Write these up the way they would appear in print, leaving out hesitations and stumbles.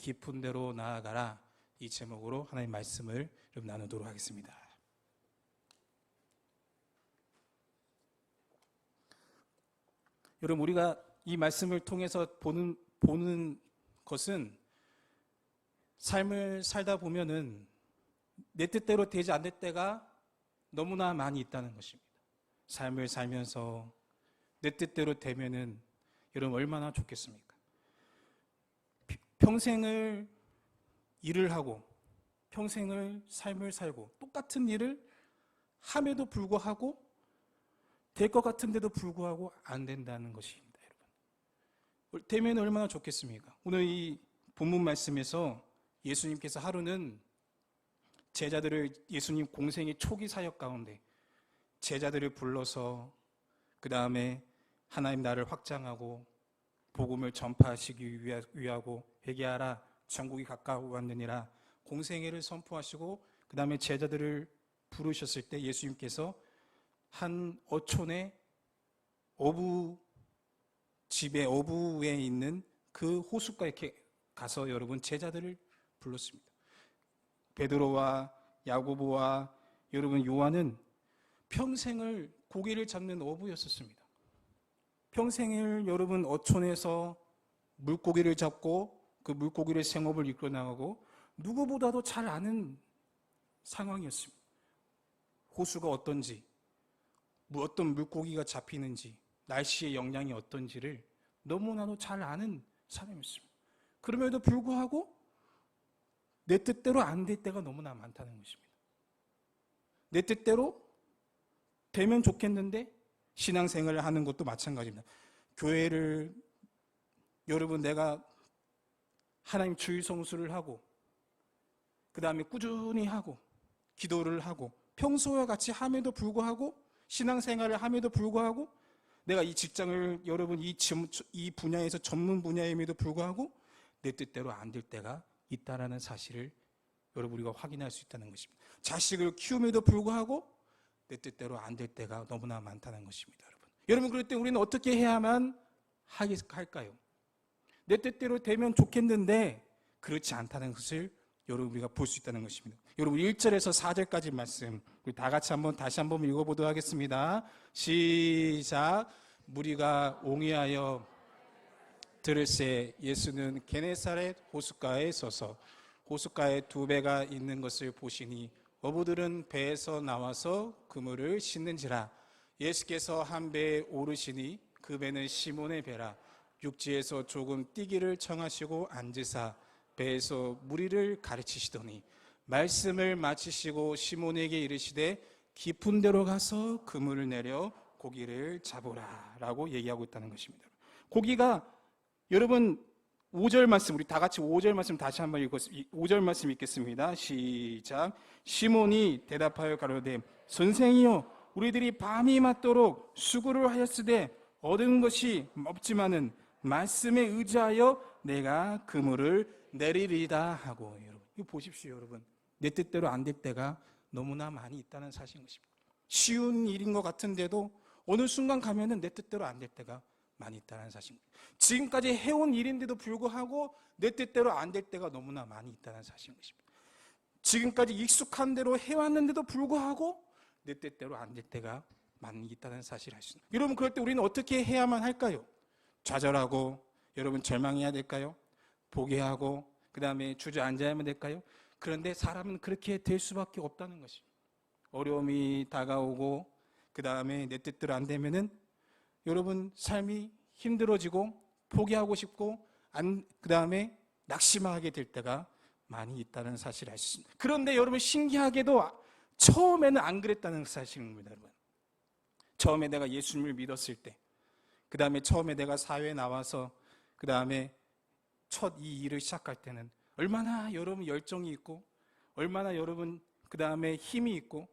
깊은 데로 나아가라. 이 제목으로 하나님의 말씀을 좀 나누도록 하겠습니다. 여러분, 우리가 이 말씀을 통해서 보는 것은 삶을 살다 보면은 내 뜻대로 되지 않을 때가 너무나 많이 있다는 것입니다. 삶을 살면서 내 뜻대로 되면은 여러분 얼마나 좋겠습니까? 평생을 일을 하고 평생을 삶을 살고 똑같은 일을 함에도 불구하고 될 것 같은데도 불구하고 안 된다는 것입니다. 여러분, 되면 얼마나 좋겠습니까? 오늘 이 본문 말씀에서 예수님께서 하루는 제자들을, 예수님 공생의 초기 사역 가운데 제자들을 불러서 그 다음에 하나님 나라를 확장하고 복음을 전파하시기 위하고 회개하라, 천국이 가까워 왔느니라 공생애를 선포하시고 그 다음에 제자들을 부르셨을 때 예수님께서 한 어촌의 집의 어부에 있는 그 호숫가에 이렇게 가서 여러분 제자들을 불렀습니다. 베드로와 야고보와 여러분 요한은 평생을 고기를 잡는 어부였었습니다. 평생을 여러분 어촌에서 물고기를 잡고 그 물고기를 생업을 이끌어 나가고 누구보다도 잘 아는 상황이었습니다. 호수가 어떤지, 어떤 물고기가 잡히는지, 날씨의 영향이 어떤지를 너무나도 잘 아는 사람이었습니다. 그럼에도 불구하고 내 뜻대로 안 될 때가 너무나 많다는 것입니다. 내 뜻대로 되면 좋겠는데 신앙생활을 하는 것도 마찬가지입니다. 교회를 여러분 내가 하나님 주일 성수를 하고 그 다음에 꾸준히 하고 기도를 하고 평소와 같이 함에도 불구하고 신앙생활을 함에도 불구하고 내가 이 직장을 여러분 이 분야에서 전문 분야임에도 불구하고 내 뜻대로 안 될 때가 있다라는 사실을 여러분 우리가 확인할 수 있다는 것입니다. 자식을 키움에도 불구하고 내 뜻대로 안 될 때가 너무나 많다는 것입니다. 여러분 그럴 때 우리는 어떻게 해야만 할까요? 내 뜻대로 되면 좋겠는데 그렇지 않다는 것을 여러분 우리가 볼 수 있다는 것입니다. 여러분 1절에서 4절까지 말씀 우리 다 같이 다시 한번 읽어보도록 하겠습니다. 시작. 무리가 옹이하여 들을새 예수는 게네사렛 호숫가에 서서 호숫가에 두 배가 있는 것을 보시니 어부들은 배에서 나와서 그물을 씻는지라. 예수께서 한 배에 오르시니 그 배는 시몬의 배라. 육지에서 조금 뛰기를 청하시고 앉으사 배에서 무리를 가르치시더니 말씀을 마치시고 시몬에게 이르시되 깊은 데로 가서 그물을 내려 고기를 잡으라 라고 얘기하고 있다는 것입니다. 고기가 여러분 5절 말씀 우리 다 같이 5절 말씀 다시 한번 5절 말씀 읽겠습니다. 시작. 시몬이 대답하여 가로되 선생이여 우리들이 밤이 맞도록 수고를 하였으되 얻은 것이 없지만은 말씀에 의지하여 내가 그물을 내리리다 하고. 여러분 이거 보십시오. 여러분 내 뜻대로 안 될 때가 너무나 많이 있다는 사실인 것입니다. 쉬운 일인 것 같은데도 어느 순간 가면은 내 뜻대로 안 될 때가 많이 있다는 사실입니다. 지금까지 해온 일인데도 불구하고 내 뜻대로 안 될 때가 너무나 많이 있다는 사실인 것입니다. 지금까지 익숙한 대로 해왔는데도 불구하고 내 뜻대로 안 될 때가 많이 있다는 사실을 알 수 있습니다. 여러분 그럴 때 우리는 어떻게 해야만 할까요? 좌절하고 여러분 절망해야 될까요? 포기하고 그 다음에 주저앉아야만 될까요? 그런데 사람은 그렇게 될 수밖에 없다는 것입니다. 어려움이 다가오고 그 다음에 내 뜻대로 안 되면은 여러분 삶이 힘들어지고 포기하고 싶고 그 다음에 낙심하게 될 때가 많이 있다는 사실을 알 수 있습니다. 그런데 여러분 신기하게도 처음에는 안 그랬다는 사실입니다. 여러분 처음에 내가 예수님을 믿었을 때 그 다음에 처음에 내가 사회에 나와서 그 다음에 첫 이 일을 시작할 때는 얼마나 여러분 열정이 있고 얼마나 여러분 그 다음에 힘이 있고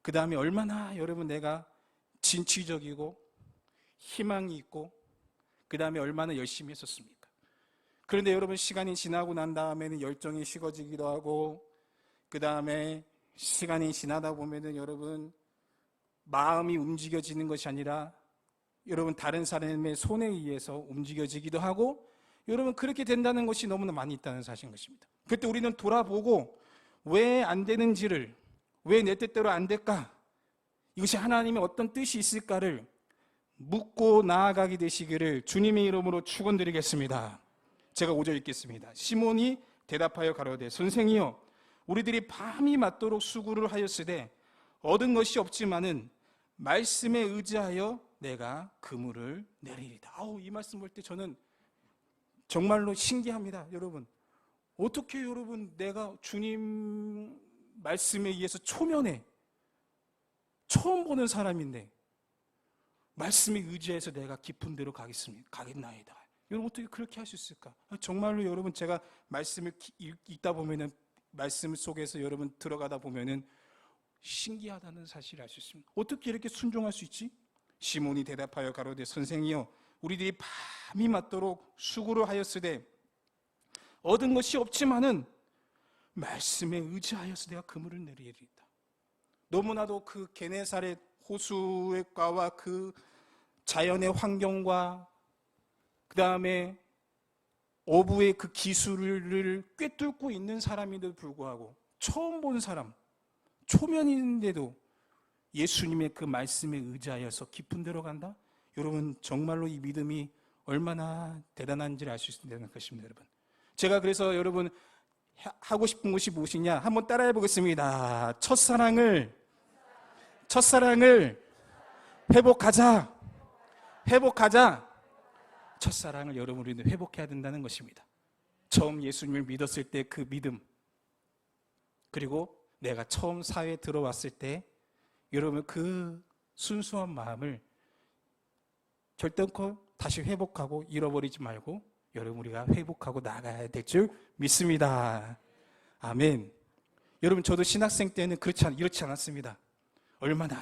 그 다음에 얼마나 여러분 내가 진취적이고 희망이 있고 그 다음에 얼마나 열심히 했었습니까? 그런데 여러분 시간이 지나고 난 다음에는 열정이 식어지기도 하고 그 다음에 시간이 지나다 보면은 여러분 마음이 움직여지는 것이 아니라 여러분 다른 사람의 손에 의해서 움직여지기도 하고 여러분 그렇게 된다는 것이 너무나 많이 있다는 사실인 것입니다. 그때 우리는 돌아보고 왜 안 되는지를, 왜 내 뜻대로 안 될까? 이것이 하나님의 어떤 뜻이 있을까를 묻고 나아가게 되시기를 주님의 이름으로 축원드리겠습니다. 제가 5절 읽겠습니다. 시몬이 대답하여 가로되 선생이여 우리들이 밤이 맞도록 수고를 하였으되 얻은 것이 없지만은 말씀에 의지하여 내가 그물을 내리리다. 이 말씀 볼 때 저는 정말로 신기합니다. 여러분 어떻게 여러분 내가 주님 말씀에 의해서 초면에 처음 보는 사람인데 말씀에 의지해서 내가 깊은 데로 가겠나이다. 여러분 어떻게 그렇게 할 수 있을까? 정말로 여러분 제가 말씀을 읽다 보면은 말씀 속에서 여러분 들어가다 보면은 신기하다는 사실을 알 수 있습니다. 어떻게 이렇게 순종할 수 있지? 시몬이 대답하여 가로되 선생이여 우리들이 밤이 맞도록 수고를 하였으되 얻은 것이 없지만은 말씀에 의지하여서 내가 그물을 내리리이다. 너무나도 그 게네사렛 호수가와 그 자연의 환경과 그 다음에 어부의 그 기술을 꿰뚫고 있는 사람인데도 불구하고 처음 본 사람, 초면인데도 예수님의 그 말씀에 의지하여서 깊은 데로 간다? 여러분 정말로 이 믿음이 얼마나 대단한지를 알 수 있는 것입니다. 여러분 제가 그래서 여러분 하고 싶은 것이 무엇이냐 한번 따라해 보겠습니다. 첫사랑을 회복하자. 첫사랑을 여러분 우리는 회복해야 된다는 것입니다. 처음 예수님을 믿었을 때 그 믿음, 그리고 내가 처음 사회에 들어왔을 때 여러분 그 순수한 마음을 결단코 다시 회복하고 잃어버리지 말고 여러분 우리가 회복하고 나가야 될 줄 믿습니다. 아멘. 여러분 저도 신학생 때는 이렇지 않았습니다. 얼마나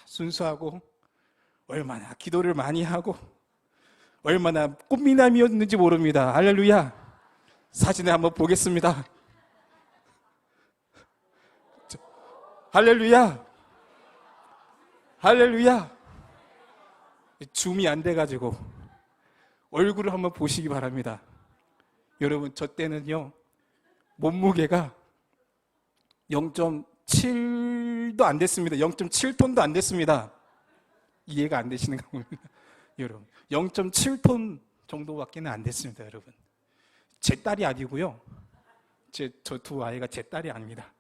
순수하고 얼마나 기도를 많이 하고 얼마나 꽃미남이었는지 모릅니다. 할렐루야. 사진을 한번 보겠습니다. 할렐루야. 줌이 안 돼가지고 얼굴을 한번 보시기 바랍니다. 여러분 저 때는요 몸무게가 0.7도 안 됐습니다. 0.7톤도 안 됐습니다. 이해가 안 되시는가 봅니다. 여러분 0.7톤 정도밖에 안 됐습니다. 여러분 제 딸이 아니고요, 저 두 아이가 제 딸이 아닙니다.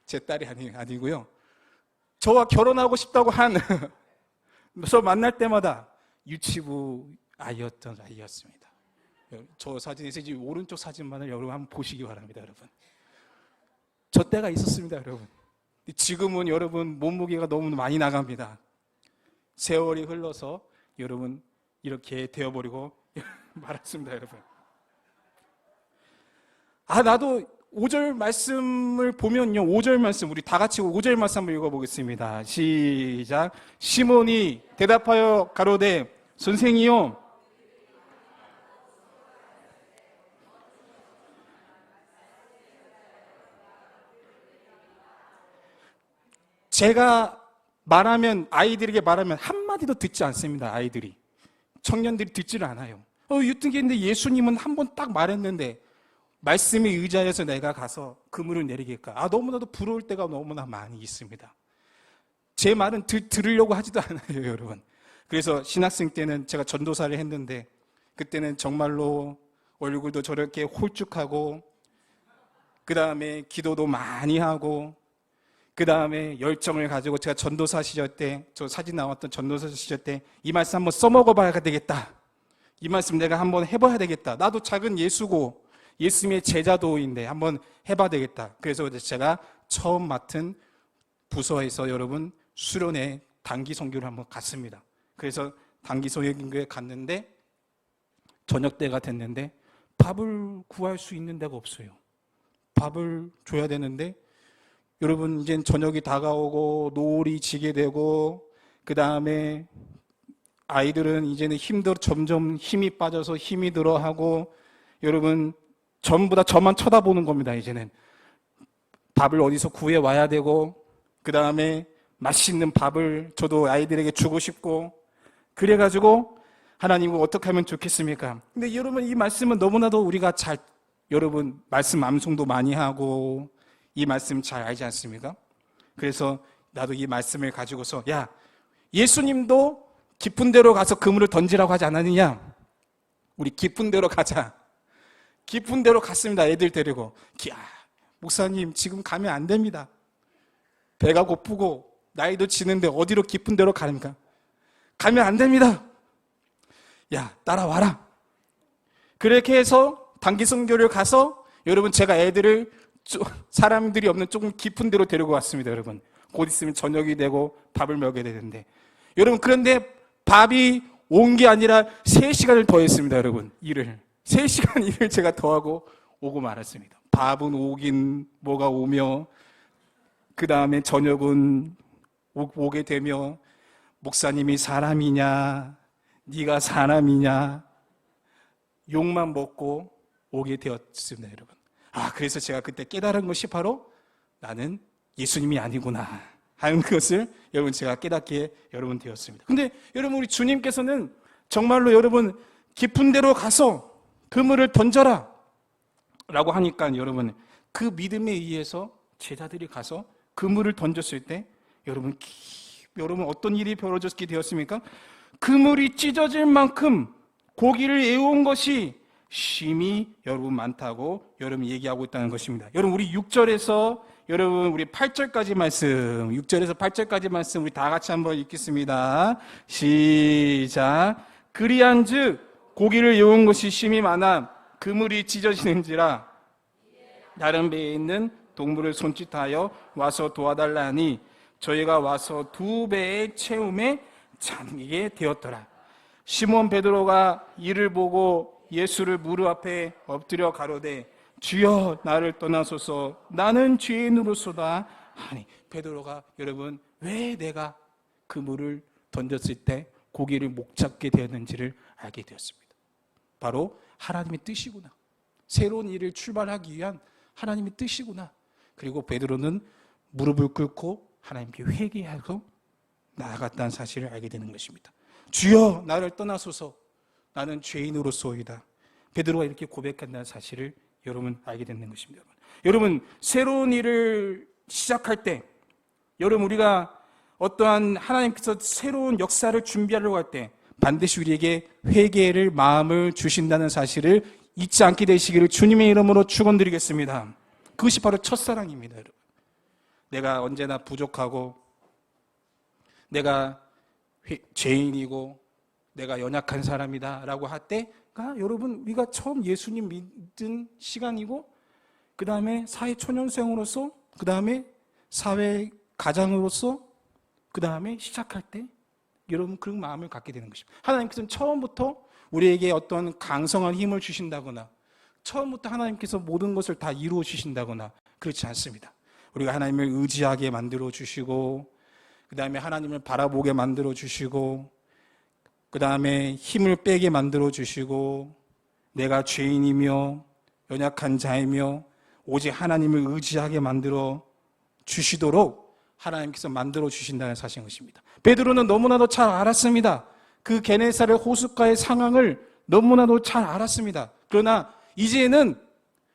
제 딸이 아니고요, 저와 결혼하고 싶다고 저 만날 때마다 유치부 아이였던 아이였습니다. 저 사진에서 이제 오른쪽 사진만을 여러분 한번 보시기 바랍니다. 여러분 저 때가 있었습니다. 여러분 지금은 여러분 몸무게가 너무 많이 나갑니다. 세월이 흘러서 여러분 이렇게 되어버리고 말았습니다. 여러분 나도 5절 말씀을 보면요, 5절 말씀 우리 다 같이 5절 말씀 한번 읽어보겠습니다. 시작. 시몬이 대답하여 가로되 선생이요 제가 아이들에게 말하면 한마디도 듣지 않습니다. 아이들이, 청년들이 듣지를 않아요. 유통기인데 예수님은 한 번 딱 말했는데 말씀에 의지하여서 내가 가서 그물을 내리겠까? 너무나도 부러울 때가 너무나 많이 있습니다. 제 말은 들으려고 하지도 않아요, 여러분. 그래서 신학생 때는 제가 전도사를 했는데 그때는 정말로 얼굴도 저렇게 홀쭉하고 그 다음에 기도도 많이 하고 그 다음에 열정을 가지고 제가 전도사 시절 때, 저 사진 나왔던 전도사 시절 때 이 말씀 한번 써먹어봐야 되겠다. 이 말씀 내가 한번 해봐야 되겠다. 나도 작은 예수고 예수님의 제자도인데 한번 해봐야 되겠다. 그래서 제가 처음 맡은 부서에서 여러분 수련회 단기 선교를 한번 갔습니다. 그래서 단기 선교에 갔는데 저녁 때가 됐는데 밥을 구할 수 있는 데가 없어요. 밥을 줘야 되는데 여러분 이제 저녁이 다가오고 노을이 지게 되고 그 다음에 아이들은 이제는 점점 힘이 빠져서 힘이 들어하고 여러분 전부 다 저만 쳐다보는 겁니다. 이제는 밥을 어디서 구해 와야 되고 그 다음에 맛있는 밥을 저도 아이들에게 주고 싶고 그래가지고 하나님은 어떻게 하면 좋겠습니까? 근데 여러분, 이 말씀은 너무나도 우리가 여러분 말씀 암송도 많이 하고 이 말씀 잘 알지 않습니까? 그래서 나도 이 말씀을 가지고서, 야, 예수님도 깊은 데로 가서 그물을 던지라고 하지 않았느냐? 우리 깊은 데로 가자. 깊은 데로 갔습니다. 애들 데리고. 목사님, 지금 가면 안 됩니다. 배가 고프고 나이도 지는데 어디로 깊은 데로 가는가? 가면 안 됩니다. 야, 따라와라. 그렇게 해서 단기 선교를 가서 여러분, 제가 애들을 사람들이 없는 조금 깊은 데로 데리고 왔습니다. 여러분, 곧 있으면 저녁이 되고 밥을 먹여야 되는데, 여러분, 그런데 밥이 온 게 아니라 3시간을 더 했습니다. 여러분, 3시간 일을 제가 더하고 오고 말았습니다. 밥은 오긴 뭐가 오며, 그 다음에 저녁은 오게 되며, 목사님이 사람이냐, 네가 사람이냐, 욕만 먹고 오게 되었습니다. 여러분, 그래서 제가 그때 깨달은 것이 바로 나는 예수님이 아니구나 하는 것을 여러분, 제가 깨닫게 여러분 되었습니다. 근데 여러분, 우리 주님께서는 정말로 여러분 깊은 데로 가서 그물을 던져라 라고 하니까, 여러분, 그 믿음에 의해서 제자들이 가서 그물을 던졌을 때 여러분 어떤 일이 벌어졌게 되었습니까? 그물이 찢어질 만큼 고기를 애워온 것이 심히 여러분 많다고 여러분 얘기하고 있다는 것입니다. 여러분, 우리 6절에서 여러분 우리 8절까지 말씀, 6절에서 8절까지 말씀 우리 다 같이 한번 읽겠습니다. 시작. 그리한즉 고기를 애워온 것이 심히 많아 그물이 찢어지는지라 다른 배에 있는 동물을 손짓하여 와서 도와달라니 저희가 와서 2배의 채움에 잠기게 되었더라. 시몬 베드로가 이를 보고 예수를 무릎 앞에 엎드려 가로되 주여 나를 떠나소서 나는 죄인으로소다 하니, 베드로가 여러분 왜 내가 그물을 던졌을 때 고기를 못 잡게 되었는지를 알게 되었습니다. 바로 하나님의 뜻이구나. 새로운 일을 출발하기 위한 하나님의 뜻이구나. 그리고 베드로는 무릎을 꿇고 하나님께 회개하고 나아갔다는 사실을 알게 되는 것입니다. 주여 나를 떠나소서 나는 죄인으로소이다. 베드로가 이렇게 고백한다는 사실을 여러분 알게 되는 것입니다. 여러분, 새로운 일을 시작할 때, 여러분 우리가 어떠한 하나님께서 새로운 역사를 준비하려고 할 때 반드시 우리에게 회개를 마음을 주신다는 사실을 잊지 않게 되시기를 주님의 이름으로 축원드리겠습니다. 그것이 바로 첫사랑입니다. 여러분, 내가 언제나 부족하고 내가 죄인이고 내가 연약한 사람이다 라고 할 때가 여러분 우리가 처음 예수님 믿은 시간이고, 그 다음에 사회 초년생으로서, 그 다음에 사회 가장으로서, 그 다음에 시작할 때 여러분 그런 마음을 갖게 되는 것입니다. 하나님께서는 처음부터 우리에게 어떤 강성한 힘을 주신다거나 처음부터 하나님께서 모든 것을 다 이루어 주신다거나 그렇지 않습니다. 우리가 하나님을 의지하게 만들어 주시고, 그 다음에 하나님을 바라보게 만들어 주시고, 그 다음에 힘을 빼게 만들어 주시고, 내가 죄인이며 연약한 자이며 오직 하나님을 의지하게 만들어 주시도록 하나님께서 만들어 주신다는 사실인 것입니다. 베드로는 너무나도 잘 알았습니다. 그 게네사렛 호숫가의 상황을 너무나도 잘 알았습니다. 그러나 이제는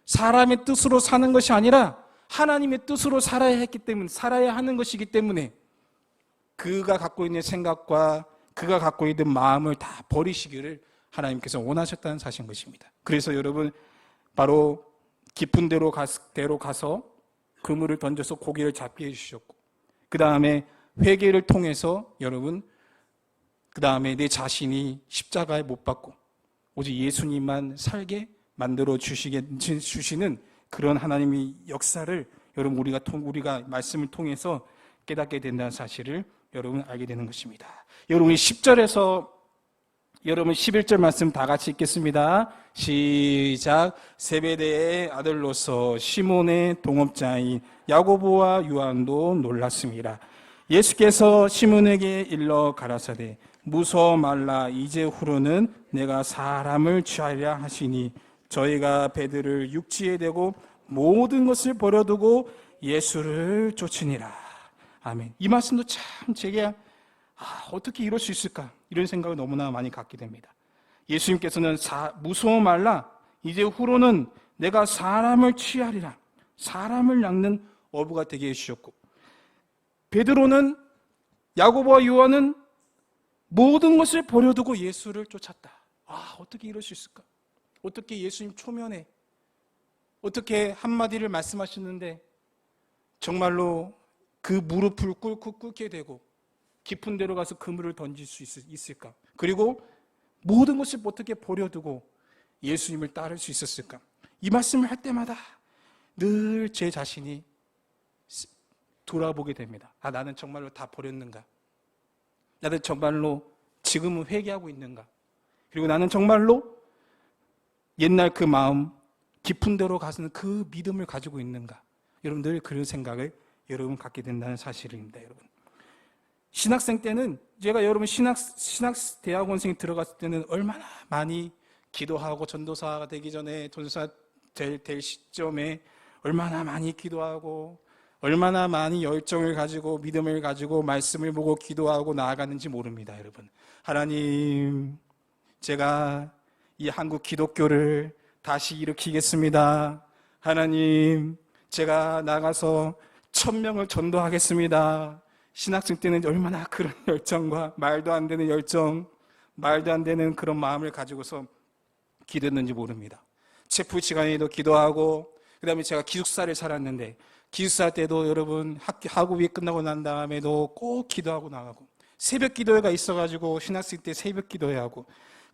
사람의 뜻으로 사는 것이 아니라 하나님의 뜻으로 살아야 했기 때문에, 살아야 하는 것이기 때문에 그가 갖고 있는 생각과 그가 갖고 있는 마음을 다 버리시기를 하나님께서 원하셨다는 사실인 것입니다. 그래서 여러분 바로 깊은 데로 가서 그물을 던져서 고기를 잡게 해주셨고, 그 다음에 회개를 통해서 여러분 그 다음에 내 자신이 십자가에 못 박고 오직 예수님만 살게 만들어 주시는 그런 하나님의 역사를 여러분 우리가 말씀을 통해서 깨닫게 된다는 사실을 여러분 알게 되는 것입니다. 여러분이 10절에서 여러분 11절 말씀 다 같이 읽겠습니다. 시작. 세베대의 아들로서 시몬의 동업자인 야고보와 요한도 놀랐습니다. 예수께서 시몬에게 일러 가라사대 무서워 말라. 이제후로는 내가 사람을 취하리라 하시니 저희가 배들을 육지에 대고 모든 것을 버려두고 예수를 쫓으니라. 아멘. 이 말씀도 참 제게 어떻게 이럴 수 있을까? 이런 생각을 너무나 많이 갖게 됩니다. 예수님께서는 무서워 말라. 이제 후로는 내가 사람을 취하리라. 사람을 낚는 어부가 되게 해주셨고, 베드로는, 야고보와 요한은 모든 것을 버려두고 예수를 쫓았다. 어떻게 이럴 수 있을까? 어떻게 예수님 초면에 어떻게 한마디를 말씀하셨는데 정말로 그 무릎을 꿇게 되고 깊은 데로 가서 그물을 던질 수 있을까? 그리고 모든 것을 어떻게 버려두고 예수님을 따를 수 있었을까? 이 말씀을 할 때마다 늘 제 자신이 돌아보게 됩니다. 나는 정말로 다 버렸는가? 나는 정말로 지금은 회개하고 있는가? 그리고 나는 정말로 옛날 그 마음, 깊은 데로 가서는 그 믿음을 가지고 있는가? 여러분 늘 그런 생각을 여러분 갖게 된다는 사실입니다. 여러분, 신학생 때는 제가 여러분 신학 대학원생이 들어갔을 때는 얼마나 많이 기도하고, 전도사가 되기 전에 전도사 될 시점에 얼마나 많이 기도하고 얼마나 많이 열정을 가지고 믿음을 가지고 말씀을 보고 기도하고 나아가는지 모릅니다. 여러분, 하나님, 제가 이 한국 기독교를 다시 일으키겠습니다. 하나님, 제가 나가서 1000명을 전도하겠습니다. 신학생 때는 얼마나 그런 열정과 말도 안 되는 열정, 말도 안 되는 그런 마음을 가지고서 기도했는지 모릅니다. 체프 시간에도 기도하고, 그 다음에 제가 기숙사를 살았는데 기숙사 때도 여러분 학업이 끝나고 난 다음에도 꼭 기도하고 나가고, 새벽 기도회가 있어가지고 신학생 때 새벽 기도회 하고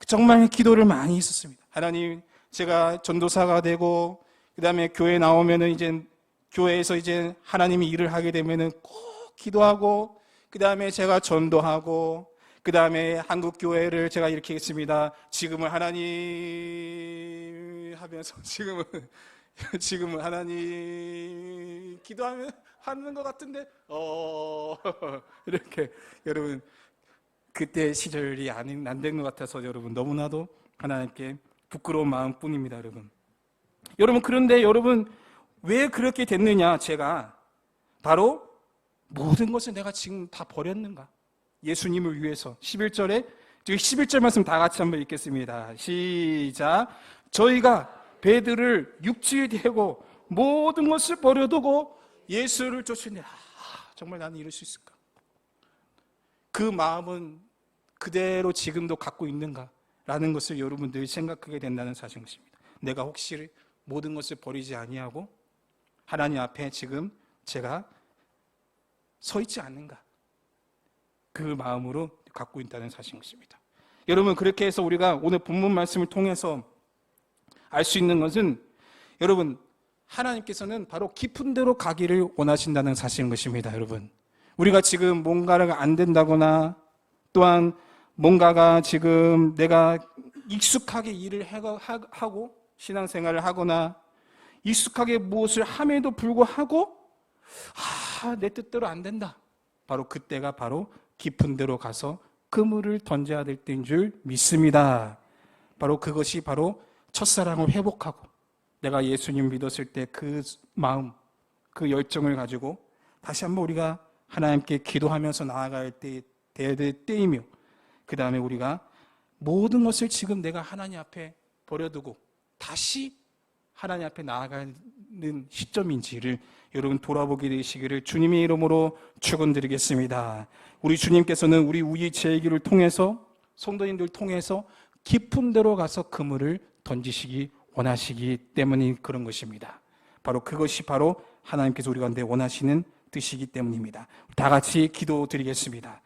정말 기도를 많이 했었습니다. 하나님, 제가 전도사가 되고 그 다음에 교회 나오면은 이제 교회에서 이제 하나님이 일을 하게 되면은 꼭 기도하고, 그 다음에 제가 전도하고, 그 다음에 한국 교회를 제가 일으키겠습니다. 지금은 하나님 하면서 지금은 하나님 기도하면 하는 것 같은데 이렇게 여러분 그때 시절이 안 된 것 같아서 여러분 너무나도 하나님께 부끄러운 마음뿐입니다. 여러분 그런데 여러분 왜 그렇게 됐느냐? 제가 바로 모든 것을 내가 지금 다 버렸는가? 예수님을 위해서. 11절 말씀 다 같이 한번 읽겠습니다. 시작. 저희가 배들을 육지에 대고 모든 것을 버려두고 예수를 쫓으니, 정말 나는 이럴 수 있을까? 그 마음은 그대로 지금도 갖고 있는가? 라는 것을 여러분들이 생각하게 된다는 사실입니다. 내가 혹시 모든 것을 버리지 아니하고 하나님 앞에 지금 제가 서 있지 않는가? 그 마음으로 갖고 있다는 사실입니다. 여러분, 그렇게 해서 우리가 오늘 본문 말씀을 통해서 알 수 있는 것은, 여러분, 하나님께서는 바로 깊은 데로 가기를 원하신다는 사실인 것입니다. 여러분, 우리가 지금 뭔가가 안 된다거나 또한 뭔가가 지금 내가 익숙하게 일을 하고 신앙생활을 하거나 익숙하게 무엇을 함에도 불구하고 내 뜻대로 안 된다. 바로 그때가 바로 깊은 데로 가서 그물을 던져야 될 때인 줄 믿습니다. 바로 그것이 바로 첫사랑을 회복하고 내가 예수님 믿었을 때 그 마음, 그 열정을 가지고 다시 한번 우리가 하나님께 기도하면서 나아갈 때이며, 그 다음에 우리가 모든 것을 지금 내가 하나님 앞에 버려두고 다시 하나님 앞에 나아가는 시점인지를 여러분 돌아보게 되시기를 주님의 이름으로 축원드리겠습니다. 우리 주님께서는 우리 제기를 통해서, 성도님들 통해서 깊은 데로 가서 그물을 던지시기 원하시기 때문이 그런 것입니다. 바로 그것이 바로 하나님께서 우리 가운데 원하시는 뜻이기 때문입니다. 다 같이 기도드리겠습니다.